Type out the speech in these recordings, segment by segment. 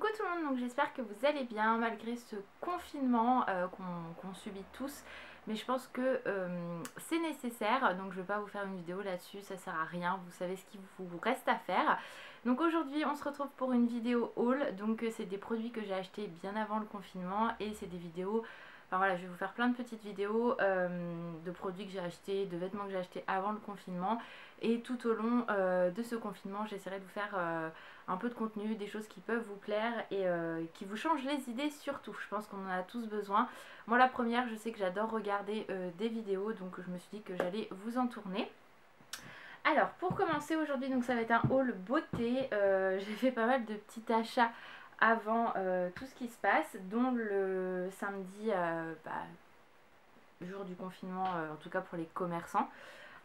Coucou tout le monde, donc j'espère que vous allez bien malgré ce confinement qu'on subit tous. Mais je pense que c'est nécessaire, donc je ne vais pas vous faire une vidéo là-dessus, ça sert à rien, vous savez ce qu'il vous reste à faire. Donc aujourd'hui on se retrouve pour une vidéo haul, donc c'est des produits que j'ai achetés bien avant le confinement et c'est des vidéos... Enfin voilà, je vais vous faire plein de petites vidéos de produits que j'ai achetés, de vêtements que j'ai achetés avant le confinement. Et tout au long de ce confinement, j'essaierai de vous faire un peu de contenu, des choses qui peuvent vous plaire et qui vous changent les idées surtout. Je pense qu'on en a tous besoin. Moi la première, je sais que j'adore regarder des vidéos, donc je me suis dit que j'allais vous en tourner. Alors pour commencer aujourd'hui, donc ça va être un haul beauté. J'ai fait pas mal de petits achats avant tout ce qui se passe, dont le samedi, jour du confinement, en tout cas pour les commerçants.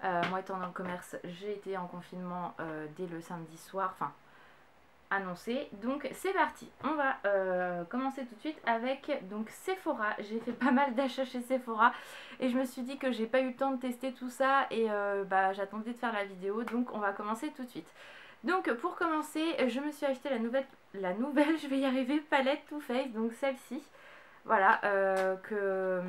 Moi étant dans le commerce, j'ai été en confinement dès le samedi soir, enfin annoncé. Donc c'est parti, on va commencer tout de suite avec donc Sephora. J'ai fait pas mal d'achats chez Sephora et je me suis dit que j'ai pas eu le temps de tester tout ça et j'attendais de faire la vidéo, donc on va commencer tout de suite. Donc pour commencer, je me suis acheté la nouvelle je vais y arriver, palette Too Faced, donc celle-ci, voilà, que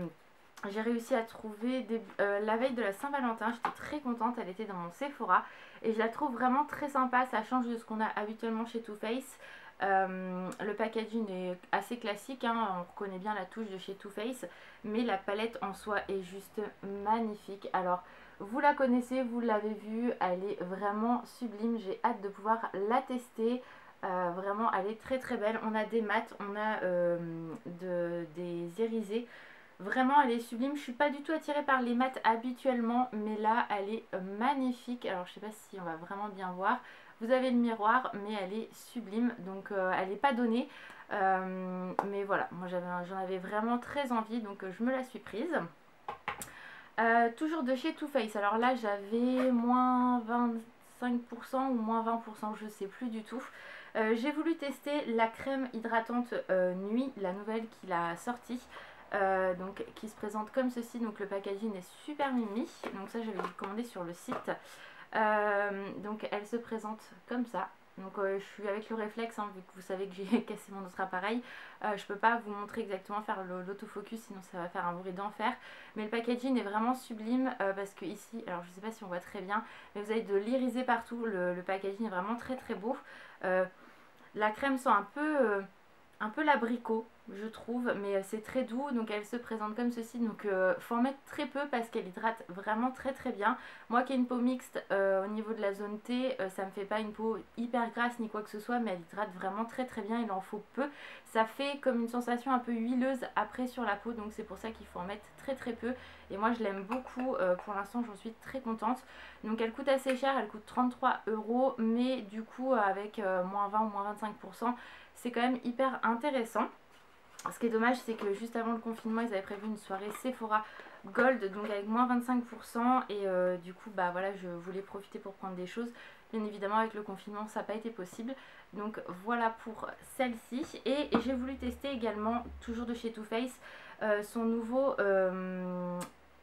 j'ai réussi à trouver la veille de la Saint-Valentin. J'étais très contente, elle était dans mon Sephora et je la trouve vraiment très sympa, ça change de ce qu'on a habituellement chez Too Faced. Le packaging est assez classique, hein, on reconnaît bien la touche de chez Too Faced, mais la palette en soi est juste magnifique. Alors vous la connaissez, vous l'avez vue, elle est vraiment sublime, j'ai hâte de pouvoir la tester. Vraiment elle est très très belle, on a des mats, on a des irisés. Vraiment elle est sublime, je suis pas du tout attirée par les mats habituellement, mais là elle est magnifique. Alors je sais pas si on va vraiment bien voir, vous avez le miroir, mais elle est sublime, donc elle n'est pas donnée, mais voilà, moi j'en avais vraiment très envie, donc je me la suis prise. Toujours de chez Too Faced, alors là j'avais moins 25% ou moins 20%, je sais plus du tout. J'ai voulu tester la crème hydratante nuit, la nouvelle qu'il a sortie. Donc qui se présente comme ceci, donc le packaging est super mimi, donc ça j'avais commandé sur le site. Donc elle se présente comme ça. Donc je suis avec le réflexe, hein, vu que vous savez que j'ai cassé mon autre appareil. Je peux pas vous montrer exactement faire l'autofocus, sinon ça va faire un bruit d'enfer. Mais le packaging est vraiment sublime parce que ici, alors je sais pas si on voit très bien, mais vous avez de l'irisé partout. Le packaging est vraiment très très beau. La crème sent un peu l'abricot, je trouve, mais c'est très doux, donc elle se présente comme ceci. Donc faut en mettre très peu parce qu'elle hydrate vraiment très très bien. Moi qui ai une peau mixte, au niveau de la zone T, ça me fait pas une peau hyper grasse ni quoi que ce soit, mais elle hydrate vraiment très très bien, il en faut peu. Ça fait comme une sensation un peu huileuse après sur la peau, donc c'est pour ça qu'il faut en mettre très très peu. Et moi je l'aime beaucoup, pour l'instant j'en suis très contente. Donc elle coûte assez cher, elle coûte 33 €, mais du coup avec moins 20 ou moins 25%, c'est quand même hyper intéressant. Ce qui est dommage, c'est que juste avant le confinement, ils avaient prévu une soirée Sephora Gold, donc avec moins 25%. Et du coup, bah voilà, je voulais profiter pour prendre des choses. Bien évidemment, avec le confinement, ça n'a pas été possible. Donc voilà pour celle-ci. Et j'ai voulu tester également, toujours de chez Too Faced, son nouveau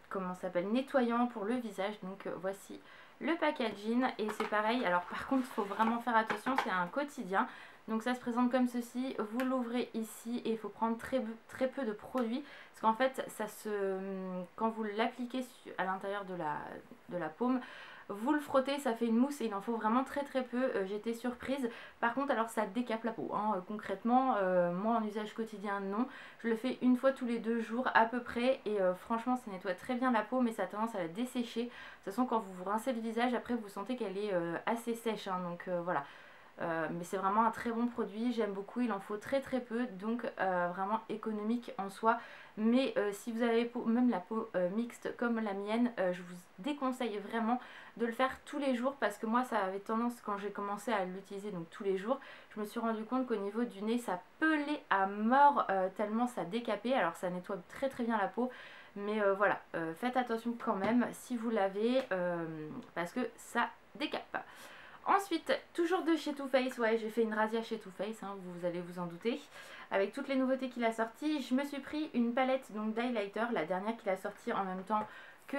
comment ça s'appelle, nettoyant pour le visage. Donc voici le packaging et c'est pareil. Alors par contre, il faut vraiment faire attention, c'est un quotidien. Donc ça se présente comme ceci, vous l'ouvrez ici et il faut prendre très peu de produits parce qu'en fait quand vous l'appliquez à l'intérieur de la paume, vous le frottez, ça fait une mousse et il en faut vraiment très peu. J'étais surprise. Par contre, alors ça décape la peau, hein. Concrètement, moi en usage quotidien non, je le fais une fois tous les 2 jours à peu près et franchement ça nettoie très bien la peau, mais ça a tendance à la dessécher. De toute façon quand vous vous rincez le visage, après vous sentez qu'elle est assez sèche, hein. Donc voilà. Mais c'est vraiment un très bon produit, j'aime beaucoup, il en faut très peu, donc vraiment économique en soi. Mais si vous avez même la peau mixte comme la mienne, je vous déconseille vraiment de le faire tous les jours parce que moi ça avait tendance, quand j'ai commencé à l'utiliser donc tous les jours, je me suis rendu compte qu'au niveau du nez ça pelait à mort, tellement ça décapait. Alors ça nettoie très bien la peau, mais voilà, faites attention quand même si vous l'avez, parce que ça décape. Ensuite, toujours de chez Too Faced, ouais, j'ai fait une razzia chez Too Faced, hein, vous allez vous en douter. Avec toutes les nouveautés qu'il a sorties, je me suis pris une palette d'highlighter, la dernière qu'il a sortie en même temps que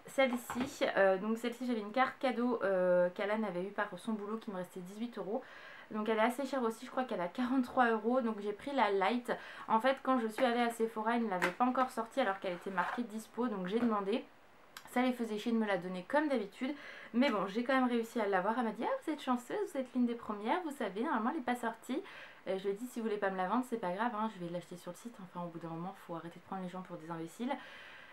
celle-ci. Donc celle-ci, j'avais une carte cadeau qu'Alan avait eu par son boulot qui me restait 18 €. Donc elle est assez chère aussi, je crois qu'elle a 43 €. Donc j'ai pris la light. En fait quand je suis allée à Sephora, ils ne l'avaient pas encore sortie alors qu'elle était marquée dispo. Donc j'ai demandé. Ça les faisait chier de me la donner comme d'habitude. Mais bon, j'ai quand même réussi à l'avoir. Elle m'a dit, ah vous êtes chanceuse, vous êtes l'une des premières, vous savez, normalement elle n'est pas sortie. Je lui ai dit, si vous voulez pas me la vendre, c'est pas grave, hein, je vais l'acheter sur le site. Enfin au bout d'un moment, il faut arrêter de prendre les gens pour des imbéciles.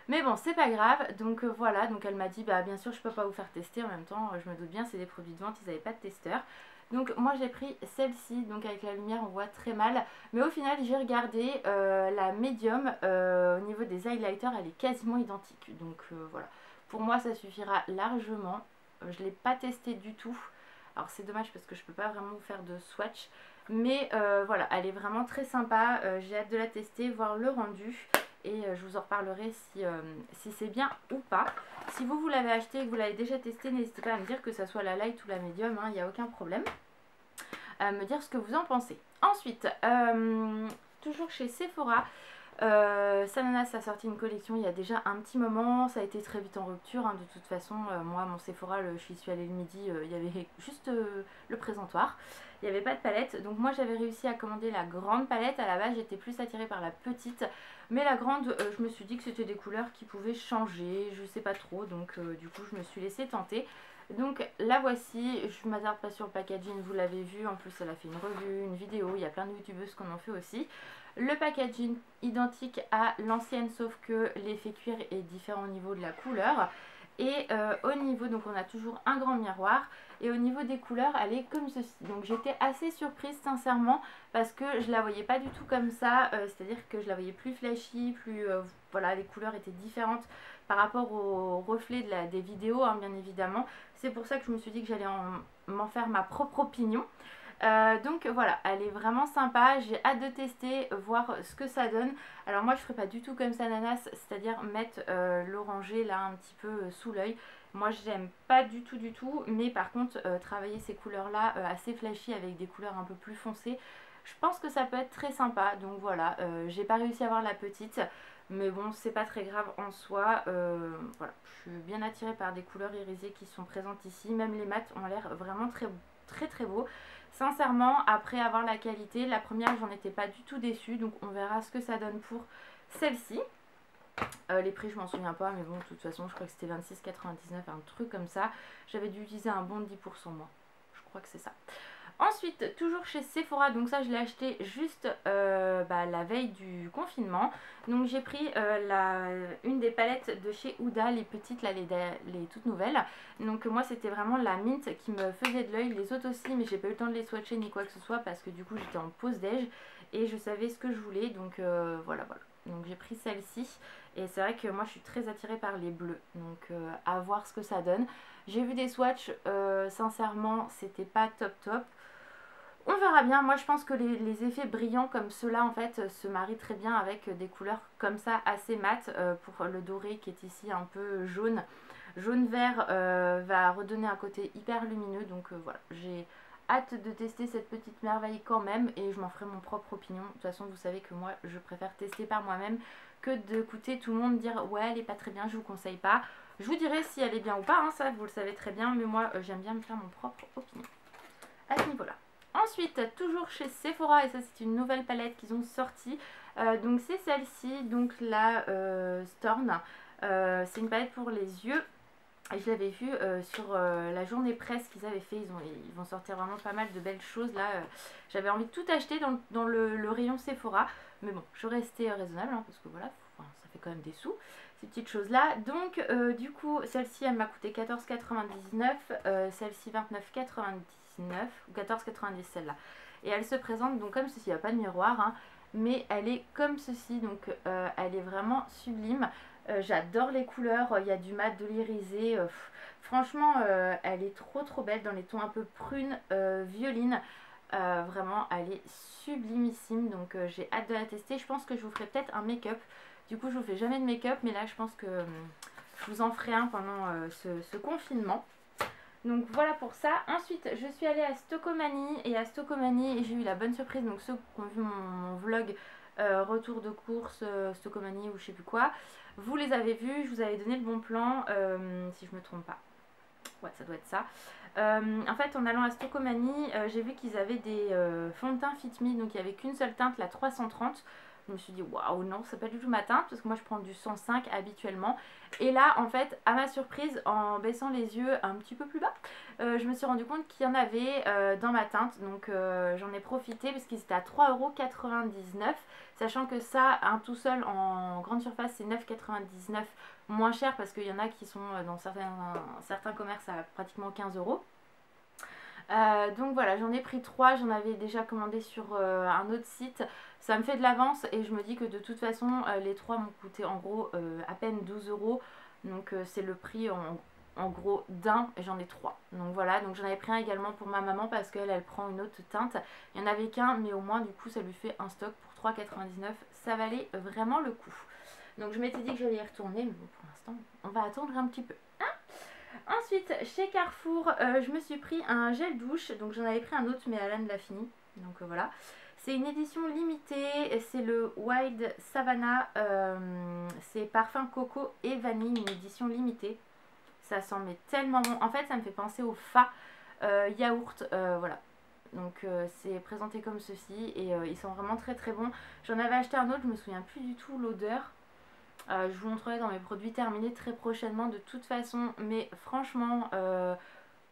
Mais bon, c'est pas grave. Donc voilà, donc elle m'a dit, bah bien sûr je peux pas vous faire tester. En même temps, je me doute bien, c'est des produits de vente, ils n'avaient pas de testeur. Donc moi j'ai pris celle-ci, donc avec la lumière on voit très mal. Mais au final j'ai regardé la médium, au niveau des highlighters elle est quasiment identique. Donc voilà, pour moi ça suffira largement. Je ne l'ai pas testé du tout. Alors c'est dommage parce que je peux pas vraiment vous faire de swatch. Mais voilà, elle est vraiment très sympa. J'ai hâte de la tester, voir le rendu. Et je vous en reparlerai si c'est bien ou pas. Si vous l'avez acheté et que vous l'avez déjà testé, n'hésitez pas à me dire, que ça soit la light ou la médium, il n'y a aucun problème. À me dire ce que vous en pensez. Ensuite, toujours chez Sephora, Sananas a sorti une collection il y a déjà un petit moment. Ça a été très vite en rupture, hein, de toute façon. Moi mon Sephora, je suis allée le midi, il y avait juste le présentoir. Il n'y avait pas de palette. Donc moi j'avais réussi à commander la grande palette. À la base j'étais plus attirée par la petite. Mais la grande, je me suis dit que c'était des couleurs qui pouvaient changer. Je sais pas trop. Donc du coup je me suis laissée tenter. Donc la voici, je ne m'attarde pas sur le packaging, vous l'avez vu, en plus elle a fait une revue, une vidéo, il y a plein de youtubeuses qui en ont fait aussi. Le packaging identique à l'ancienne, sauf que l'effet cuir est différent au niveau de la couleur. Et au niveau, donc on a toujours un grand miroir. Et au niveau des couleurs, elle est comme ceci. Donc j'étais assez surprise sincèrement, parce que je la voyais pas du tout comme ça. C'est-à-dire que je la voyais plus flashy, plus voilà, les couleurs étaient différentes par rapport au reflet des vidéos, hein, bien évidemment. C'est pour ça que je me suis dit que j'allais m'en faire ma propre opinion. Donc voilà, elle est vraiment sympa. J'ai hâte de tester, voir ce que ça donne. Alors moi je ferai pas du tout comme Sananas, c'est-à-dire mettre l'orangé là un petit peu sous l'œil. Moi j'aime pas du tout, mais par contre travailler ces couleurs là assez flashy avec des couleurs un peu plus foncées, je pense que ça peut être très sympa. Donc voilà, j'ai pas réussi à avoir la petite, mais bon c'est pas très grave en soi. Voilà, je suis bien attirée par des couleurs irisées qui sont présentes ici. Même les mattes ont l'air vraiment très beaux. Sincèrement, après avoir la qualité, la première j'en étais pas du tout déçue, donc on verra ce que ça donne pour celle-ci. Les prix je m'en souviens pas, mais bon de toute façon je crois que c'était 26,99, un truc comme ça. J'avais dû utiliser un bon de 10% moi, je crois que c'est ça. Ensuite, toujours chez Sephora, donc ça je l'ai acheté juste la veille du confinement. Donc j'ai pris une des palettes de chez Huda, les petites là, les toutes nouvelles. Donc moi c'était vraiment la mint qui me faisait de l'œil, les autres aussi, mais j'ai pas eu le temps de les swatcher ni quoi que ce soit parce que du coup j'étais en pause déj et je savais ce que je voulais, donc voilà. Donc j'ai pris celle-ci et c'est vrai que moi je suis très attirée par les bleus, donc à voir ce que ça donne. J'ai vu des swatchs, sincèrement c'était pas top. On verra bien. Moi je pense que les effets brillants comme ceux-là en fait se marient très bien avec des couleurs comme ça assez mat. Pour le doré qui est ici un peu jaune vert, va redonner un côté hyper lumineux. Donc voilà, j'ai hâte de tester cette petite merveille quand même et je m'en ferai mon propre opinion. De toute façon vous savez que moi je préfère tester par moi-même que d'écouter tout le monde dire ouais elle est pas très bien, je vous conseille pas. Je vous dirai si elle est bien ou pas, hein, ça vous le savez très bien, mais moi j'aime bien me faire mon propre opinion à ce niveau là. Ensuite, toujours chez Sephora, et ça c'est une nouvelle palette qu'ils ont sortie. Donc c'est celle-ci, donc la Storm. C'est une palette pour les yeux. Et je l'avais vue sur la journée presse qu'ils avaient fait. Ils vont sortir vraiment pas mal de belles choses là. J'avais envie de tout acheter dans le rayon Sephora. Mais bon, je restais raisonnable, hein, parce que voilà, ça fait quand même des sous, ces petites choses là. Donc du coup, celle-ci elle m'a coûté 14,99. Celle-ci 29,99 ou 14,90 celle-là. Et elle se présente donc comme ceci, il n'y a pas de miroir, hein, mais elle est comme ceci, donc elle est vraiment sublime. J'adore les couleurs, il y a du mat, de l'irisé, franchement elle est trop belle dans les tons un peu prune, violine. Vraiment elle est sublimissime, donc j'ai hâte de la tester. Je pense que je vous ferai peut-être un make-up. Du coup je vous fais jamais de make-up, mais là je pense que je vous en ferai un pendant ce confinement. Donc voilà pour ça. Ensuite je suis allée à Stockomanie, et à Stockomanie j'ai eu la bonne surprise. Donc ceux qui ont vu mon vlog retour de course Stockomanie ou je sais plus quoi, vous les avez vus, je vous avais donné le bon plan si je me trompe pas. Ouais, ça doit être ça. En fait, en allant à Stocomanie, j'ai vu qu'ils avaient des fonds de teint Fit Me, donc il n'y avait qu'une seule teinte, la 330. Je me suis dit, waouh, non, c'est pas du tout ma teinte, parce que moi je prends du 105 habituellement. Et là, en fait, à ma surprise, en baissant les yeux un petit peu plus bas, je me suis rendu compte qu'il y en avait dans ma teinte. Donc j'en ai profité, parce qu'ils étaient à 3,99 €, sachant que ça, un tout seul en grande surface, c'est 9,99 €. Moins cher parce qu'il y en a qui sont dans certains commerces à pratiquement 15 €. Donc voilà, j'en ai pris 3, j'en avais déjà commandé sur un autre site. Ça me fait de l'avance et je me dis que de toute façon, les 3 m'ont coûté en gros à peine 12 €. Donc c'est le prix en gros d'un et j'en ai 3. Donc voilà, donc j'en avais pris un également pour ma maman parce qu'elle elle prend une autre teinte. Il n'y en avait qu'un, mais au moins du coup ça lui fait un stock pour 3,99 €. Ça valait vraiment le coup. Donc je m'étais dit que j'allais y retourner, mais bon, pour l'instant, on va attendre un petit peu. Ensuite, chez Carrefour, je me suis pris un gel douche. Donc j'en avais pris un autre, mais Alan l'a fini. Donc voilà. C'est une édition limitée. C'est le Wild Savannah. C'est parfum coco et vanille, une édition limitée. Ça sent mais tellement bon. En fait, ça me fait penser au Fa yaourt. Voilà. Donc c'est présenté comme ceci et ils sont vraiment très très bons. J'en avais acheté un autre, je me souviens plus du tout l'odeur. Je vous montrerai dans mes produits terminés très prochainement de toute façon. Mais franchement,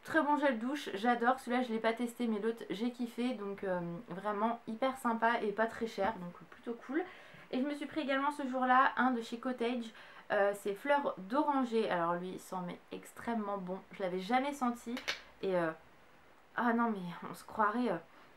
très bon gel douche, j'adore. Celui-là je ne l'ai pas testé mais l'autre j'ai kiffé. Donc vraiment hyper sympa et pas très cher. Donc plutôt cool. Et je me suis pris également ce jour-là un de chez Cottage. C'est fleurs d'oranger. Alors lui il sent mais extrêmement bon. Je l'avais jamais senti. Et ah non mais on se croirait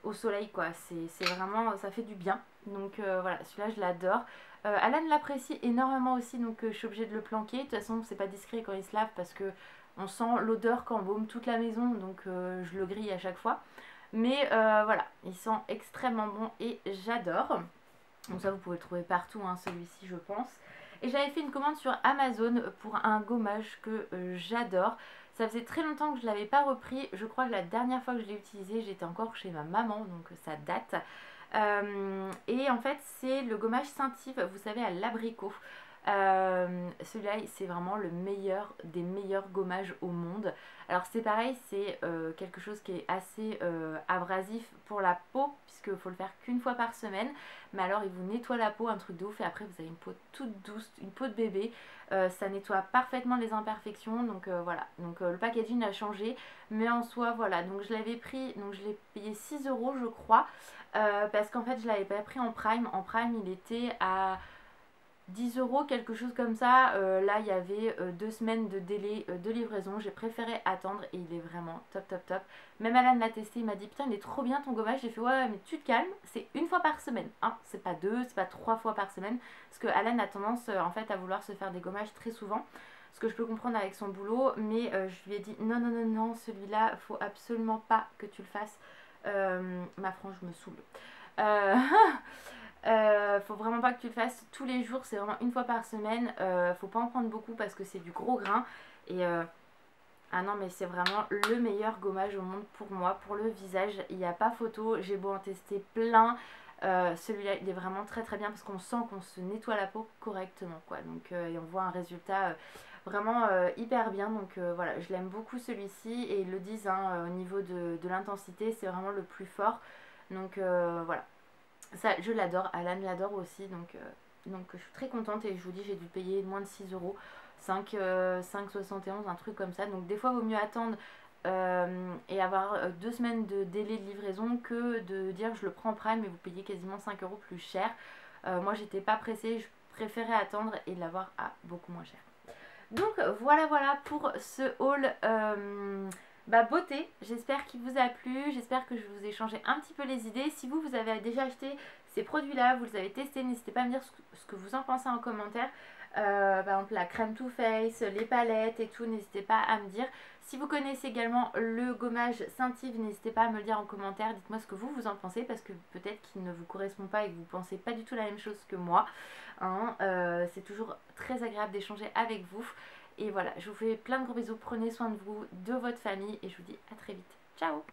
au soleil quoi. C'est vraiment, ça fait du bien. Donc voilà, celui-là je l'adore. Alan l'apprécie énormément aussi, donc je suis obligée de le planquer. De toute façon, c'est pas discret quand il se lave parce que on sent l'odeur qu'embaume toute la maison, donc je le grille à chaque fois. Mais voilà, il sent extrêmement bon et j'adore. Donc ça, vous pouvez le trouver partout, hein, celui-ci, je pense. Et j'avais fait une commande sur Amazon pour un gommage que j'adore. Ça faisait très longtemps que je ne l'avais pas repris. Je crois que la dernière fois que je l'ai utilisé, j'étais encore chez ma maman, donc ça date. Et en fait c'est le gommage Scintives, vous savez, à l'abricot. Celui-là c'est vraiment le meilleur des meilleurs gommages au monde. Alors c'est pareil, c'est quelque chose qui est assez abrasif pour la peau puisqu'il faut le faire qu'une fois par semaine. Mais alors il vous nettoie la peau, un truc de ouf, et après vous avez une peau toute douce, une peau de bébé. Ça nettoie parfaitement les imperfections, donc voilà. Donc le packaging a changé, mais en soi voilà. Donc je l'avais pris, donc je l'ai payé 6 € je crois. Parce qu'en fait je l'avais pas pris en prime. En prime il était à 10 €, quelque chose comme ça. Là il y avait 2 semaines de délai de livraison. J'ai préféré attendre et il est vraiment top top top. Même Alan l'a testé, il m'a dit putain il est trop bien ton gommage. J'ai fait ouais mais tu te calmes, c'est une fois par semaine, hein. C'est pas 2, c'est pas 3 fois par semaine. Parce que Alan a tendance en fait à vouloir se faire des gommages très souvent. Ce que je peux comprendre avec son boulot. Mais je lui ai dit non non non non, celui-là faut absolument pas que tu le fasses. Ma frange me saoule. Faut vraiment pas que tu le fasses tous les jours, c'est vraiment une fois par semaine. Faut pas en prendre beaucoup parce que c'est du gros grain. Et ah non mais c'est vraiment le meilleur gommage au monde pour moi, pour le visage. Il n'y a pas photo, j'ai beau en tester plein. Celui-là il est vraiment très très bien parce qu'on sent qu'on se nettoie la peau correctement quoi. Donc et on voit un résultat vraiment hyper bien. Donc voilà, je l'aime beaucoup celui-ci et ils le disent hein, au niveau de l'intensité c'est vraiment le plus fort. Donc voilà, ça je l'adore, Alan l'adore aussi. Donc je suis très contente et je vous dis j'ai dû payer moins de 6 €, 5,71 un truc comme ça. Donc des fois il vaut mieux attendre et avoir 2 semaines de délai de livraison que de dire je le prends en prime et vous payez quasiment 5 € plus cher. Moi j'étais pas pressée, je préférais attendre et l'avoir à beaucoup moins cher. Donc voilà voilà pour ce haul beauté. J'espère qu'il vous a plu, j'espère que je vous ai changé un petit peu les idées. Si vous avez déjà acheté ces produits là, vous les avez testés, n'hésitez pas à me dire ce que vous en pensez en commentaire. Par exemple la crème Too Faced, les palettes et tout, n'hésitez pas à me dire. Si vous connaissez également le gommage Scintives, n'hésitez pas à me le dire en commentaire. Dites-moi ce que vous en pensez parce que peut-être qu'il ne vous correspond pas et que vous ne pensez pas du tout la même chose que moi. Hein, c'est toujours très agréable d'échanger avec vous. Et voilà, je vous fais plein de gros bisous. Prenez soin de vous, de votre famille et je vous dis à très vite. Ciao!